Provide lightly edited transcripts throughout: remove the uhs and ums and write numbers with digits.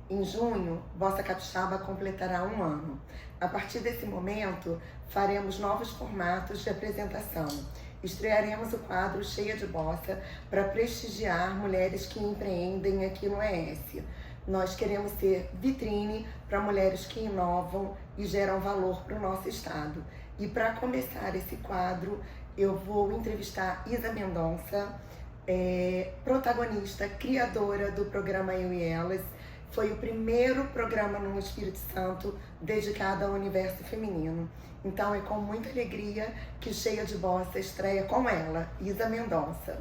Em junho, Bossa Capixaba completará 1 ano. A partir desse momento, faremos novos formatos de apresentação. Estrearemos o quadro Cheia de Bossa para prestigiar mulheres que empreendem aqui no ES. Nós queremos ser vitrine para mulheres que inovam e geram valor para o nosso estado. E para começar esse quadro, eu vou entrevistar Isa Mendonça, protagonista, criadora do programa Eu e Elas. Foi o primeiro programa no Espírito Santo dedicado ao universo feminino. Então é com muita alegria que Cheia de Bossa estreia com ela, Isa Mendonça.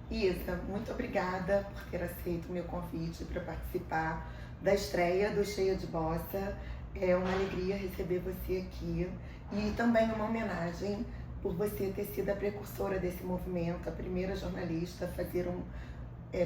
Isa, muito obrigada por ter aceito o meu convite para participar da estreia do Cheia de Bossa. É uma alegria receber você aqui e também uma homenagem por você ter sido a precursora desse movimento, a primeira jornalista a fazer um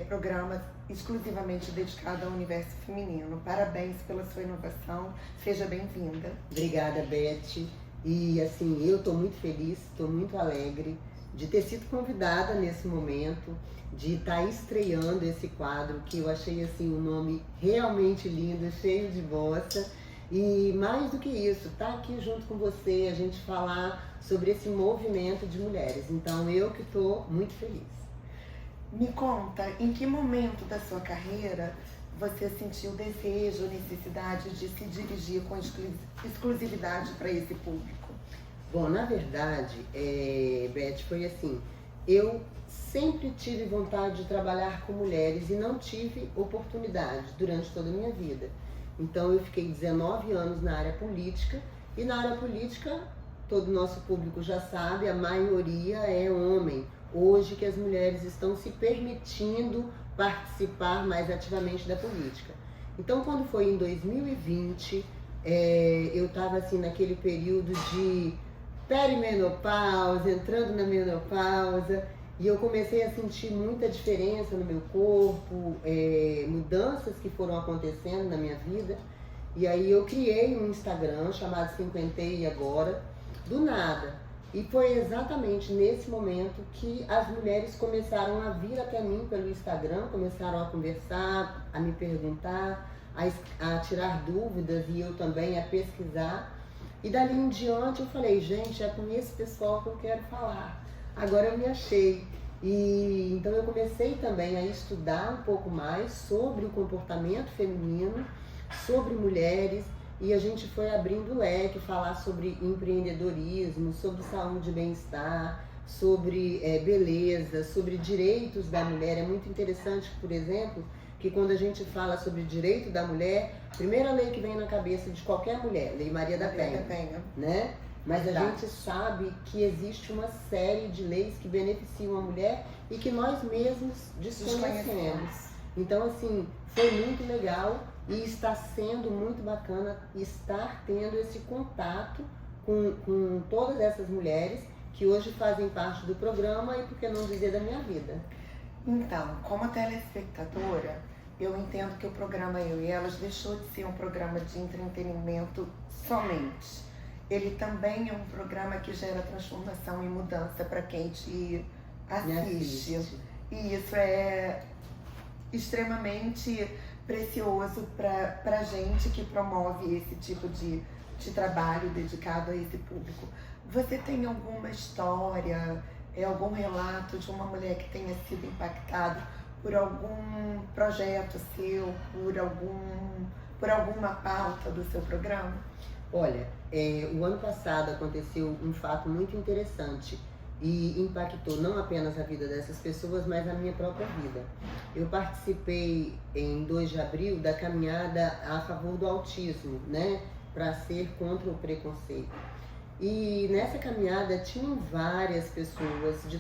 programa exclusivamente dedicado ao universo feminino. Parabéns pela sua inovação, seja bem-vinda. Obrigada, Beth. E assim, eu estou muito feliz, estou muito alegre de ter sido convidada nesse momento, de estar estreando esse quadro, que eu achei assim um nome realmente lindo, cheio de bossa. E mais do que isso, estar aqui junto com você, a gente falar sobre esse movimento de mulheres. Então eu que estou muito feliz. Me conta, em que momento da sua carreira você sentiu desejo, necessidade de se dirigir com exclusividade para esse público? Bom, na verdade, Beth, foi assim, eu sempre tive vontade de trabalhar com mulheres e não tive oportunidade durante toda a minha vida. Então eu fiquei 19 anos na área política e na área política, todo o nosso público já sabe, a maioria é homem. Hoje que as mulheres estão se permitindo participar mais ativamente da política. Então quando foi em 2020, eu estava assim naquele período de perimenopausa, entrando na menopausa, e eu comecei a sentir muita diferença no meu corpo, mudanças que foram acontecendo na minha vida. E aí eu criei um Instagram chamado Cinquentei Agora, do nada. E foi exatamente nesse momento que as mulheres começaram a vir até mim pelo Instagram, começaram a conversar, a me perguntar, a tirar dúvidas e eu também a pesquisar. E dali em diante eu falei, gente, é com esse pessoal que eu quero falar. Agora eu me achei. E então eu comecei também a estudar um pouco mais sobre o comportamento feminino, sobre mulheres, e a gente foi abrindo o leque, falar sobre empreendedorismo, sobre saúde e bem-estar, sobre beleza, sobre direitos da mulher. É muito interessante, por exemplo, que quando a gente fala sobre direito da mulher, a primeira lei que vem na cabeça de qualquer mulher, Lei Maria da Penha, né? Mas a gente sabe que existe uma série de leis que beneficiam a mulher e que nós mesmos desconhecemos. Então, assim, foi muito legal e está sendo muito bacana estar tendo esse contato com todas essas mulheres que hoje fazem parte do programa e, por que não dizer, da minha vida. Então, como telespectadora, eu entendo que o programa Eu e Elas deixou de ser um programa de entretenimento somente. Ele também é um programa que gera transformação e mudança para quem te assiste. E isso é extremamente precioso para a gente que promove esse tipo de trabalho dedicado a esse público. Você tem alguma história, algum relato de uma mulher que tenha sido impactada por algum projeto seu, por alguma pauta do seu programa? Olha, o ano passado aconteceu um fato muito interessante e impactou não apenas a vida dessas pessoas, mas a minha própria vida. Eu participei em 2 de abril da caminhada a favor do autismo, né, para ser contra o preconceito. E nessa caminhada tinham várias pessoas de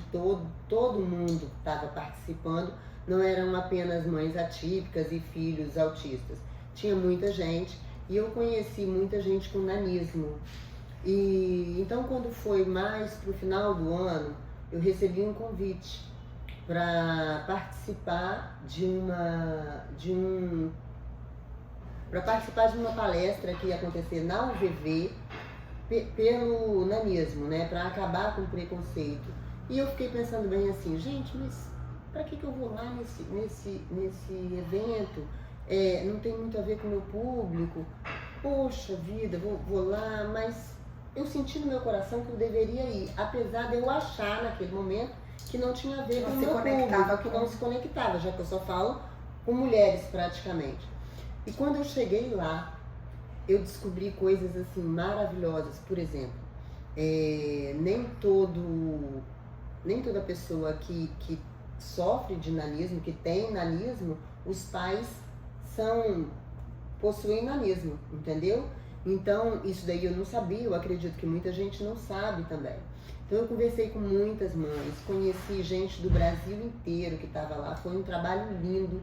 todo mundo que estava participando, não eram apenas mães atípicas e filhos autistas, tinha muita gente. E eu conheci muita gente com nanismo. E então, quando foi mais para o final do ano, eu recebi um convite para participar de uma palestra que ia acontecer na UVV pelo nanismo, né, para acabar com o preconceito. E eu fiquei pensando bem assim, gente, mas para que eu vou lá nesse evento? não tem muito a ver com o meu público. Poxa vida, vou lá, mas eu senti no meu coração que eu deveria ir, apesar de eu achar naquele momento que não tinha a ver com o meu público, que não se conectava, já que eu só falo com mulheres praticamente. E quando eu cheguei lá, eu descobri coisas assim maravilhosas. Por exemplo, nem toda pessoa que sofre de nanismo, que tem nanismo, os pais possuem nanismo, entendeu? Então, isso daí eu não sabia, eu acredito que muita gente não sabe também. Então, eu conversei com muitas mães, conheci gente do Brasil inteiro que estava lá, foi um trabalho lindo.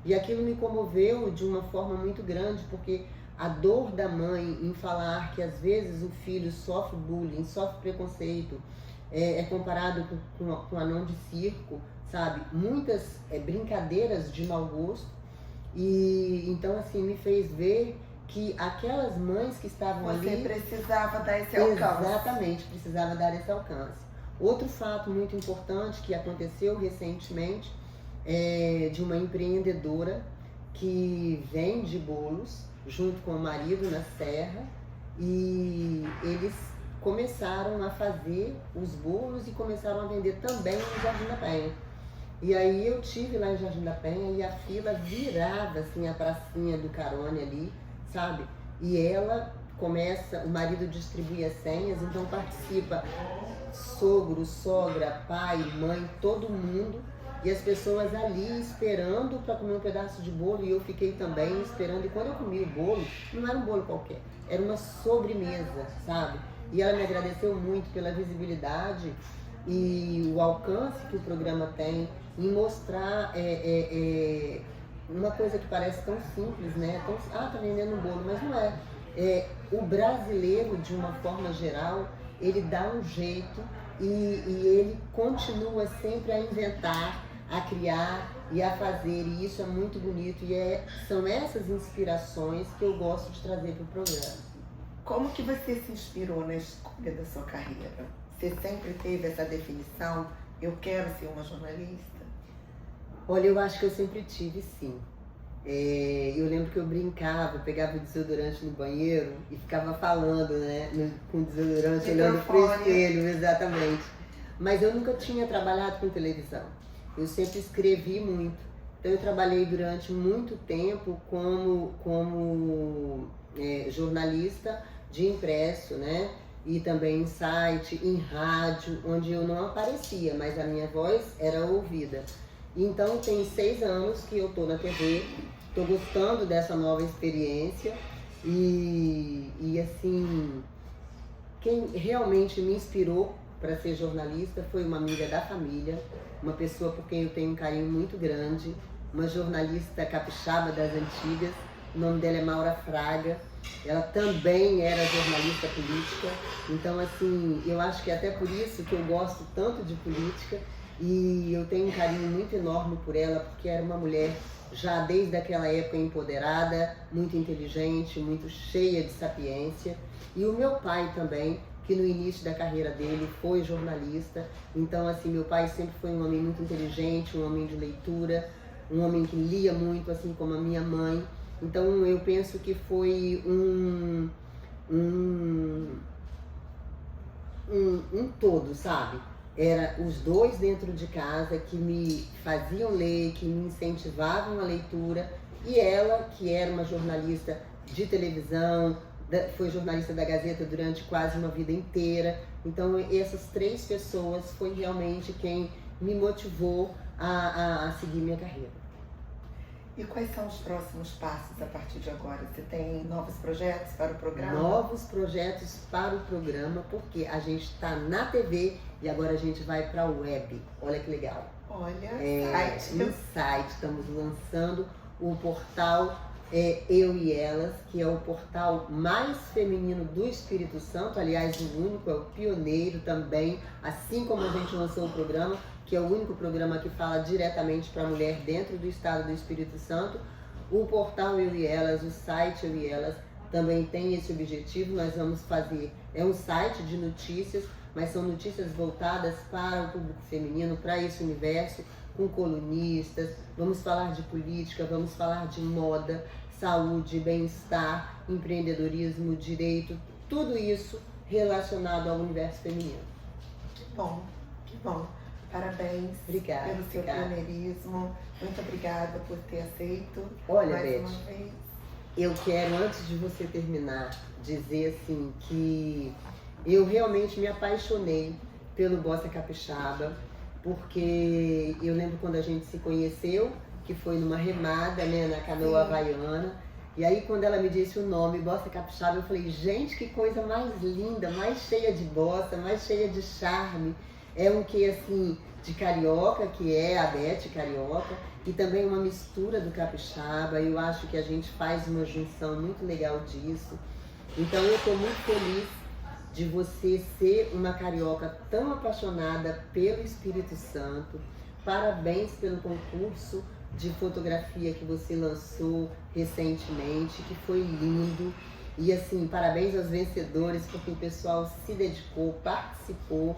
E aquilo me comoveu de uma forma muito grande, porque a dor da mãe em falar que às vezes o filho sofre bullying, sofre preconceito, é comparado com anão de circo, sabe? Muitas brincadeiras de mau gosto. E então assim me fez ver que aquelas mães que estavam ali... Você precisava dar esse alcance. Exatamente, precisava dar esse alcance. Outro fato muito importante que aconteceu recentemente de uma empreendedora que vende bolos junto com o marido na Serra, e eles começaram a fazer os bolos e começaram a vender também no Jardim da Penha. E aí eu tive lá em Jardim da Penha e a fila virava assim a pracinha do Carone ali, sabe? E ela começa, o marido distribui as senhas, então participa sogro, sogra, pai, mãe, todo mundo. E as pessoas ali esperando para comer um pedaço de bolo, e eu fiquei também esperando. E quando eu comi o bolo, não era um bolo qualquer, era uma sobremesa, sabe? E ela me agradeceu muito pela visibilidade e o alcance que o programa tem em mostrar uma coisa que parece tão simples, né? Tá vendendo um bolo, mas não é. O brasileiro, de uma forma geral, ele dá um jeito e ele continua sempre a inventar, a criar e a fazer, e isso é muito bonito, e são essas inspirações que eu gosto de trazer para o programa. Como que você se inspirou na escolha da sua carreira? Você sempre teve essa definição, eu quero ser uma jornalista? Olha, eu acho que eu sempre tive, sim. Eu lembro que eu brincava, eu pegava o desodorante no banheiro e ficava falando, né, com o desodorante, olhando para o espelho, exatamente. Mas eu nunca tinha trabalhado com televisão. Eu sempre escrevi muito. Então eu trabalhei durante muito tempo como jornalista de impresso, né? E também em site, em rádio, onde eu não aparecia, mas a minha voz era ouvida. Então tem 6 anos que eu tô na TV, tô gostando dessa nova experiência e assim, quem realmente me inspirou para ser jornalista foi uma amiga da família, uma pessoa por quem eu tenho um carinho muito grande, uma jornalista capixaba das antigas, o nome dela é Maura Fraga, ela também era jornalista política, então assim, eu acho que é até por isso que eu gosto tanto de política e eu tenho um carinho muito enorme por ela, porque era uma mulher já desde aquela época empoderada, muito inteligente, muito cheia de sapiência, e o meu pai também, que no início da carreira dele foi jornalista. Então, assim, meu pai sempre foi um homem muito inteligente, um homem de leitura, um homem que lia muito, assim como a minha mãe. Então, eu penso que foi um todo, sabe? Era os dois dentro de casa que me faziam ler, que me incentivavam a leitura, e ela, que era uma jornalista de televisão, foi jornalista da Gazeta durante quase uma vida inteira. Então essas 3 pessoas foi realmente quem me motivou a seguir minha carreira. E quais são os próximos passos a partir de agora? Você tem novos projetos para o programa? Novos projetos para o programa, porque a gente está na TV e agora a gente vai para a web. Olha que legal. Olha, no site estamos lançando o portal Eu e Elas, que é o portal mais feminino do Espírito Santo, aliás, o único, é o pioneiro também, assim como a gente lançou o programa, que é o único programa que fala diretamente para a mulher dentro do estado do Espírito Santo. O portal Eu e Elas, o site Eu e Elas, também tem esse objetivo. Nós vamos fazer, é um site de notícias, mas são notícias voltadas para o público feminino, para esse universo, com colunistas, vamos falar de política, vamos falar de moda, saúde, bem-estar, empreendedorismo, direito, tudo isso relacionado ao universo feminino. Que bom, que bom. Parabéns Obrigada, pelo seu pioneirismo. Muito obrigada por ter aceito. Olha, mais Beth, uma vez. Eu quero, antes de você terminar, dizer assim que eu realmente me apaixonei pelo Bossa Capixaba, porque eu lembro quando a gente se conheceu, que foi numa remada, né, na Canoa Havaiana, e aí quando ela me disse o nome, Bossa Capixaba, eu falei, gente, que coisa mais linda, mais cheia de bossa, mais cheia de charme. É um que assim, de carioca, que é a Beth carioca, e também uma mistura do capixaba. Eu acho que a gente faz uma junção muito legal disso. Então eu estou muito feliz de você ser uma carioca tão apaixonada pelo Espírito Santo. Parabéns pelo concurso de fotografia que você lançou recentemente, que foi lindo. E assim, parabéns aos vencedores, porque o pessoal se dedicou, participou.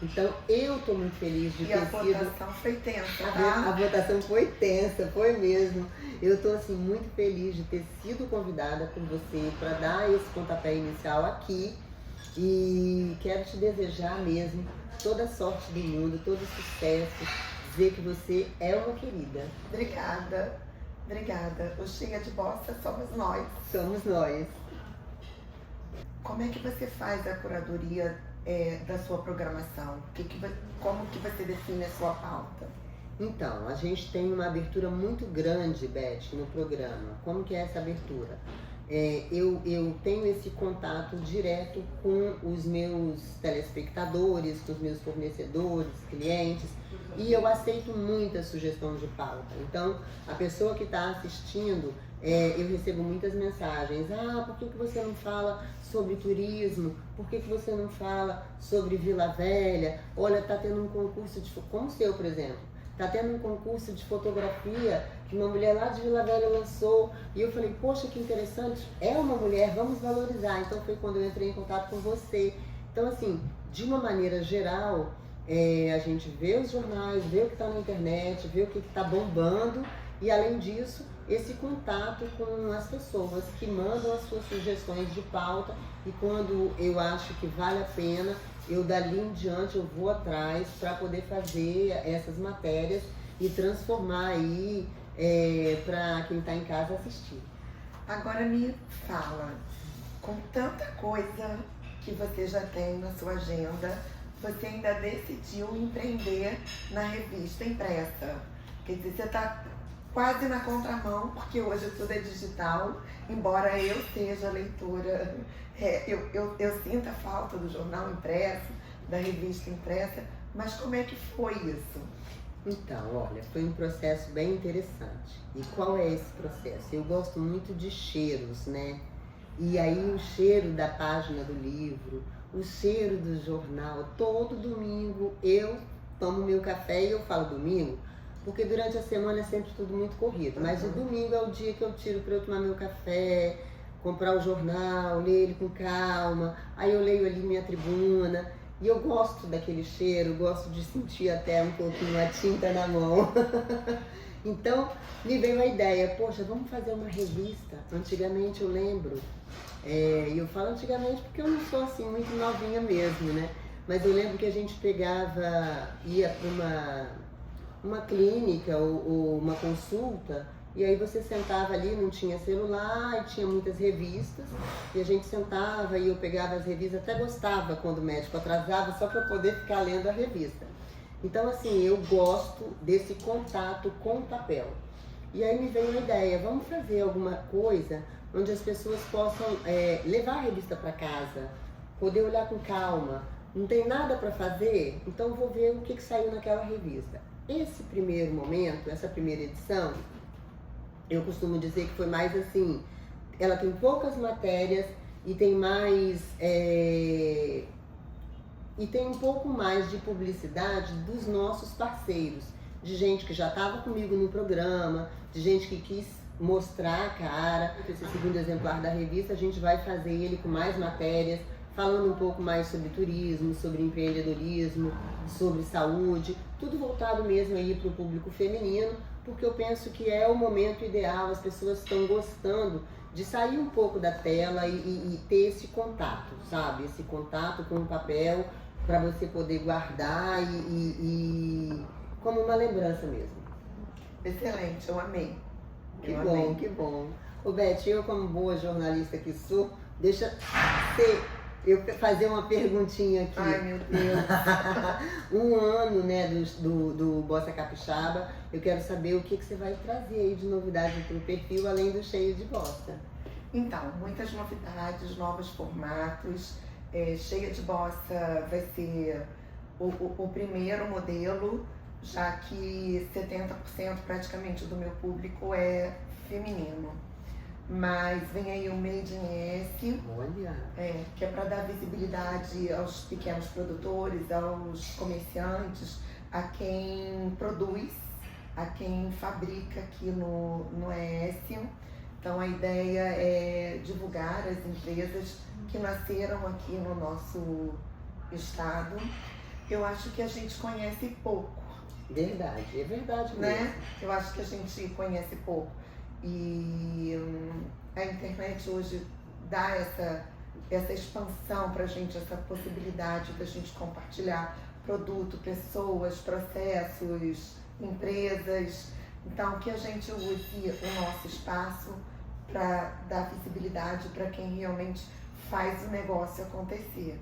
Então eu estou muito feliz de ter sido... E a votação foi tensa, tá? A votação foi tensa, foi mesmo. Eu estou assim, muito feliz de ter sido convidada por você para dar esse pontapé inicial aqui. E quero te desejar mesmo toda a sorte do mundo, todo o sucesso. Dizer que você é uma querida. Obrigada, obrigada. O Cheia de Bossa somos nós. Somos nós. Como é que você faz a curadoria da sua programação? Como que você define a sua pauta? Então, a gente tem uma abertura muito grande, Beth, no programa. Como que é essa abertura? Eu tenho esse contato direto com os meus telespectadores, com os meus fornecedores, clientes, e eu aceito muita sugestão de pauta. Então, a pessoa que está assistindo, eu recebo muitas mensagens. Por que você não fala sobre turismo? Por que você não fala sobre Vila Velha? Olha, está tendo um concurso como o seu, por exemplo. Está tendo um concurso de fotografia que uma mulher lá de Vila Velha lançou. E eu falei, poxa, que interessante. É uma mulher, vamos valorizar. Então foi quando eu entrei em contato com você. Então, assim, de uma maneira geral, a gente vê os jornais, vê o que está na internet, vê o que está bombando. E além disso, esse contato com as pessoas que mandam as suas sugestões de pauta. E quando eu acho que vale a pena, eu dali em diante eu vou atrás para poder fazer essas matérias e transformar aí para quem está em casa assistir. Agora me fala, com tanta coisa que você já tem na sua agenda, você ainda decidiu empreender na revista impressa. Quer dizer, você está quase na contramão, porque hoje tudo é digital, embora eu seja leitora. Eu sinto a falta do jornal impresso, da revista impressa, mas como é que foi isso? Então, olha, foi um processo bem interessante. E qual é esse processo? Eu gosto muito de cheiros, né? E aí o cheiro da página do livro, o cheiro do jornal, todo domingo eu tomo meu café e eu falo domingo, porque durante a semana é sempre tudo muito corrido, mas o domingo é o dia que eu tiro para eu tomar meu café, comprar o jornal, ler ele com calma, aí eu leio ali minha tribuna, e eu gosto daquele cheiro, gosto de sentir até um pouquinho a tinta na mão. Então, me veio a ideia, poxa, vamos fazer uma revista. Antigamente eu lembro, e eu falo antigamente porque eu não sou assim muito novinha mesmo, né? Mas eu lembro que a gente ia para uma clínica ou uma consulta, e aí você sentava ali, não tinha celular, e tinha muitas revistas, e a gente sentava e eu pegava as revistas, até gostava quando o médico atrasava, só para poder ficar lendo a revista. Então, assim, eu gosto desse contato com o papel. E aí me veio a ideia, vamos fazer alguma coisa onde as pessoas possam levar a revista para casa, poder olhar com calma. Não tem nada para fazer? Então vou ver o que saiu naquela revista. Esse primeiro momento, essa primeira edição, eu costumo dizer que foi mais assim, ela tem poucas matérias e tem mais e tem um pouco mais de publicidade dos nossos parceiros, de gente que já estava comigo no programa, de gente que quis mostrar a cara. Esse segundo exemplar da revista a gente vai fazer ele com mais matérias, falando um pouco mais sobre turismo, sobre empreendedorismo, sobre saúde, tudo voltado mesmo aí para o público feminino, porque eu penso que é o momento ideal, as pessoas estão gostando de sair um pouco da tela e ter esse contato, sabe? Esse contato com o papel para você poder guardar e como uma lembrança mesmo. Excelente, eu amei. Que bom, que bom. Ô Beth, eu como boa jornalista que sou, deixa eu fazer uma perguntinha aqui. Ai, meu Deus. Um ano, né, do Bossa Capixaba, eu quero saber o que você vai trazer aí de novidade para o perfil, além do Cheia de Bossa. Então, muitas novidades, novos formatos. Cheia de Bossa vai ser o primeiro modelo, já que 70% praticamente do meu público é feminino. Mas vem aí o Made in S, Olha! que é para dar visibilidade aos pequenos produtores, aos comerciantes, a quem produz, a quem fabrica aqui no ES. Então a ideia é divulgar as empresas que nasceram aqui no nosso estado. Eu acho que a gente conhece pouco. Verdade, é verdade mesmo. Né? Eu acho que a gente conhece pouco. E a internet hoje dá essa expansão pra gente, essa possibilidade da gente compartilhar produto, pessoas, processos, empresas. Então, que a gente use o nosso espaço para dar visibilidade para quem realmente faz o negócio acontecer.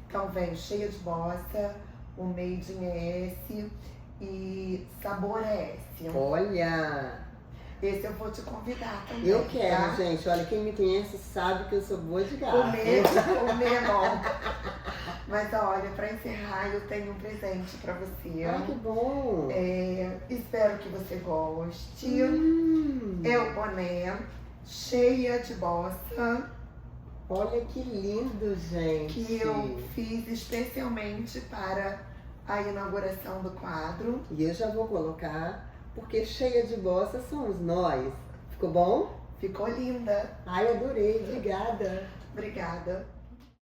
Então, vem Cheia de Bossa, o Made in S e Sabor S. Olha! Esse eu vou te convidar também. Eu quero, tá? gente. Olha, quem me conhece sabe que eu sou boa de garfo. Comer é bom. Mas olha, para encerrar, eu tenho um presente para você. Ah, que bom! Espero que você goste. É o boné Cheia de Bossa. Olha que lindo, gente! Que eu fiz especialmente para a inauguração do quadro. E eu já vou colocar, porque Cheia de Bossa somos nós. Ficou bom? Ficou linda. Ai, adorei. Obrigada. Obrigada.